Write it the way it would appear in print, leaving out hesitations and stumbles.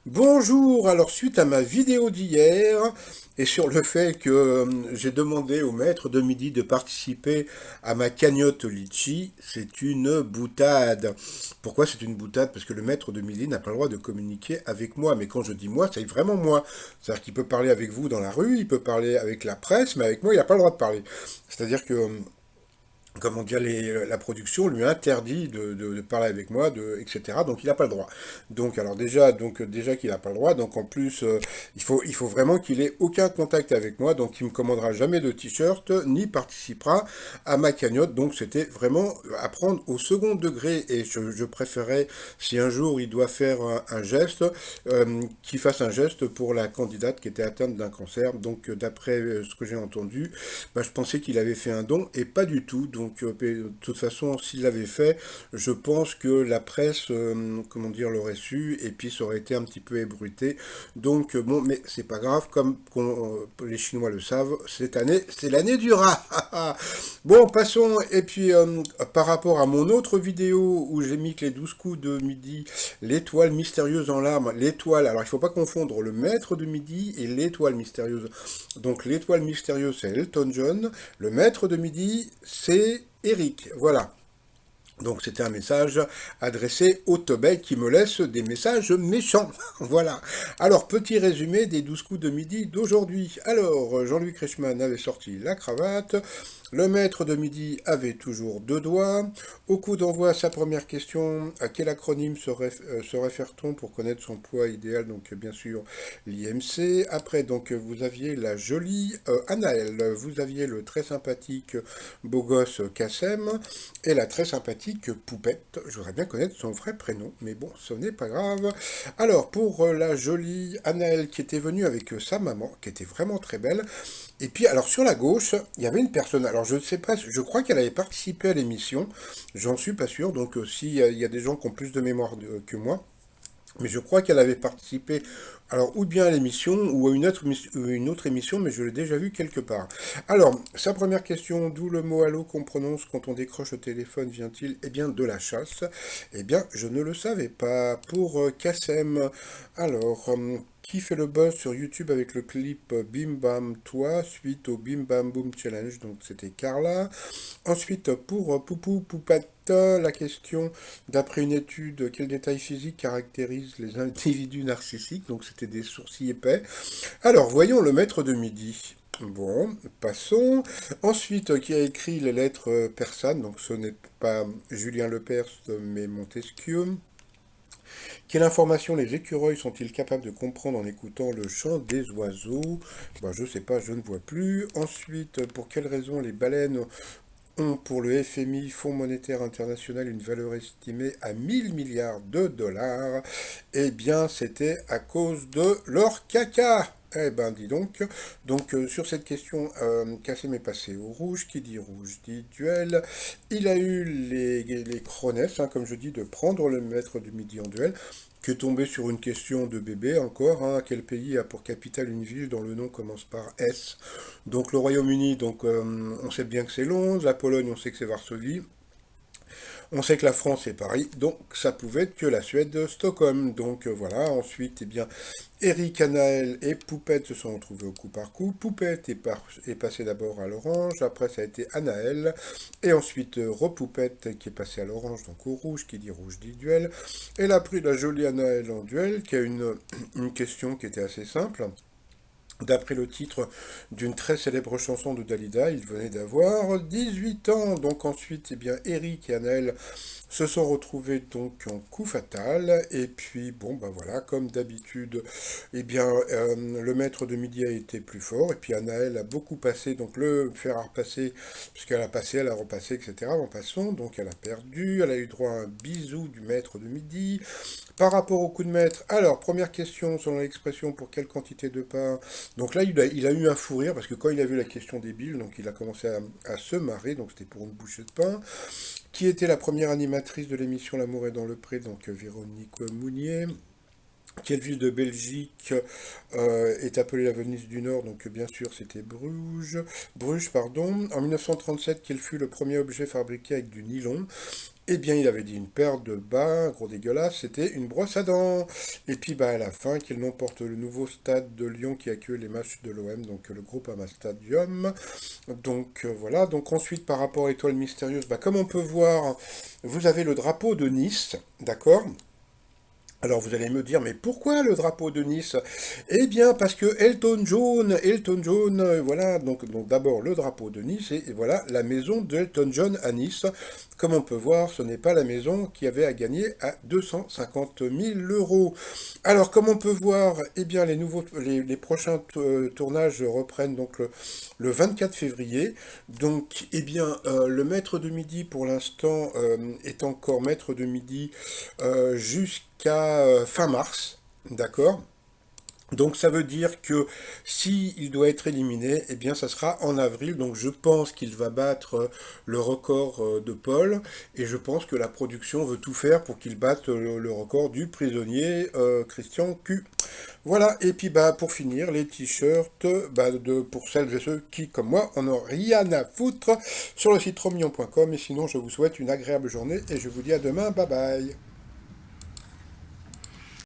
Bonjour, alors suite à ma vidéo d'hier et sur le fait que j'ai demandé au maître de midi de participer à ma cagnotte litchi, c'est une boutade. Pourquoi c'est une boutade? Parce que le maître de midi n'a pas le droit de communiquer avec moi, mais quand je dis moi, c'est vraiment moi. C'est-à-dire qu'il peut parler avec vous dans la rue, il peut parler avec la presse, mais avec moi, il n'a pas le droit de parler. C'est-à-dire que comment dire, la production lui interdit de parler avec moi, etc. Donc il n'a pas le droit. Donc déjà qu'il n'a pas le droit, donc en plus il faut vraiment qu'il ait aucun contact avec moi, donc il me commandera jamais de t-shirt ni participera à ma cagnotte. Donc c'était vraiment à prendre au second degré et je préférais si un jour il doit faire un geste, qu'il fasse un geste pour la candidate qui était atteinte d'un cancer. Donc d'après ce que j'ai entendu, bah, je pensais qu'il avait fait un don et pas du tout. Donc, de toute façon, s'il l'avait fait, je pense que la presse, comment dire, l'aurait su et puis ça aurait été un petit peu ébruité. Donc, bon, mais c'est pas grave, comme les Chinois le savent, cette année, c'est l'année du rat. Bon, passons. Et puis, par rapport à mon autre vidéo où j'ai mis que les 12 coups de midi, l'étoile mystérieuse en larmes, l'étoile, alors il faut pas confondre le maître de midi et l'étoile mystérieuse. Donc l'étoile mystérieuse, c'est Elton John. Le maître de midi, c'est Eric. Voilà. Donc c'était un message adressé au Tobel qui me laisse des messages méchants. Voilà. Alors petit résumé des 12 coups de midi d'aujourd'hui. Alors Jean-Louis Kreischmann avait sorti la cravate. Le maître de midi avait toujours deux doigts. Au coup d'envoi, sa première question, à quel acronyme se réfère-t-on pour connaître son poids idéal? Donc bien sûr l'IMC. Après, donc vous aviez la jolie Anaël, vous aviez le très sympathique beau gosse Kassem, et la très sympathique Poupette. Je voudrais bien connaître son vrai prénom, mais bon, ce n'est pas grave. Alors, pour la jolie Anaël qui était venue avec sa maman, qui était vraiment très belle, et puis, alors sur la gauche, il y avait une personne. Alors, je ne sais pas, je crois qu'elle avait participé à l'émission. J'en suis pas sûr. Donc, s'il y a des gens qui ont plus de mémoire que moi, mais je crois qu'elle avait participé, alors ou bien à l'émission ou à une autre émission, mais je l'ai déjà vue quelque part. Alors, sa première question, d'où le mot allô qu'on prononce quand on décroche au téléphone vient-il? Eh bien, de la chasse. Eh bien, je ne le savais pas. Pour Kassem, alors, qui fait le buzz sur YouTube avec le clip Bim Bam Toi suite au Bim Bam Boom Challenge? Donc, c'était Carla. Ensuite, pour Poupou Poupette, la question, d'après une étude, quels détails physiques caractérisent les individus narcissiques? Donc c'était des sourcils épais. Alors, voyons le maître de midi. Bon, passons. Ensuite, qui a écrit les lettres persanes? Donc ce n'est pas Julien Lepers, mais Montesquieu. Quelle information les écureuils sont-ils capables de comprendre en écoutant le chant des oiseaux? Ben, je sais pas, je ne vois plus. Ensuite, pour quelle raison les baleines ont pour le FMI, Fonds monétaire international, une valeur estimée à 1000 milliards de dollars? Eh bien, c'était à cause de leur caca. Eh ben, dis donc. Donc, sur cette question, Kassem est passé au rouge. Qui dit rouge dit duel. Il a eu les chronesses, hein, comme je dis, de prendre le maître du midi en duel, qui est tombé sur une question de bébé encore, hein. Quel pays a pour capitale une ville dont le nom commence par S? Donc le Royaume-Uni, donc on sait bien que c'est Londres, la Pologne, on sait que c'est Varsovie, on sait que la France est Paris, donc ça pouvait être que la Suède, Stockholm. Donc voilà, ensuite, eh bien, Eric, Anaël et Poupette se sont retrouvés au coup par coup. Poupette est passé d'abord à l'orange, après ça a été Anaël, et ensuite Repoupette qui est passé à l'orange, donc au rouge dit duel. Elle a pris la jolie Anaël en duel, qui a une question qui était assez simple. D'après le titre d'une très célèbre chanson de Dalida, il venait d'avoir 18 ans. Donc ensuite, eh bien, Eric et Anaël se sont retrouvés donc en coup fatal. Et puis, bon, ben voilà, comme d'habitude, eh bien, le maître de midi a été plus fort. Et puis Anaël a beaucoup passé, donc le fer à repasser, puisqu'elle a passé, elle a repassé, etc. En passant, donc elle a perdu. Elle a eu droit à un bisou du maître de midi. Par rapport au coup de maître, alors, première question, selon l'expression, pour quelle quantité de pain? Donc là, il a eu un fou rire, parce que quand il a vu la question débile, donc il a commencé à se marrer, donc c'était pour une bouchée de pain. Qui était la première animatrice de l'émission L'amour est dans le pré? Donc Véronique Mounier. Quelle ville de Belgique est appelée la Venise du Nord? Donc bien sûr c'était Bruges. Bruges, pardon. En 1937, quel fut le premier objet fabriqué avec du nylon? Eh bien, il avait dit une paire de bas, gros dégueulasse, c'était une brosse à dents. Et puis, à la fin, qu'il n'emporte le nouveau stade de Lyon qui accueille les matchs de l'OM, donc le groupe Ama Stadium. Donc, voilà. Donc, ensuite, par rapport à Étoile Mystérieuse, comme on peut voir, vous avez le drapeau de Nice, d'accord? Alors vous allez me dire, mais pourquoi le drapeau de Nice? Eh bien parce que Elton John, voilà, donc d'abord le drapeau de Nice, et voilà la maison d'Elton John à Nice. Comme on peut voir, ce n'est pas la maison qui avait à gagner à 250 000 euros. Alors comme on peut voir, eh bien les prochains tournages reprennent donc le 24 février. Donc eh bien le maître de midi pour l'instant est encore maître de midi jusqu'à fin mars, d'accord? Donc ça veut dire que si il doit être éliminé, eh bien ça sera en avril. Donc je pense qu'il va battre le record de Paul et je pense que la production veut tout faire pour qu'il batte le record du prisonnier Christian Q. Voilà, et puis pour finir, les t-shirts pour celles et ceux qui, comme moi, en ont rien à foutre sur le site romillon.com. Et sinon, je vous souhaite une agréable journée et je vous dis à demain. Bye bye.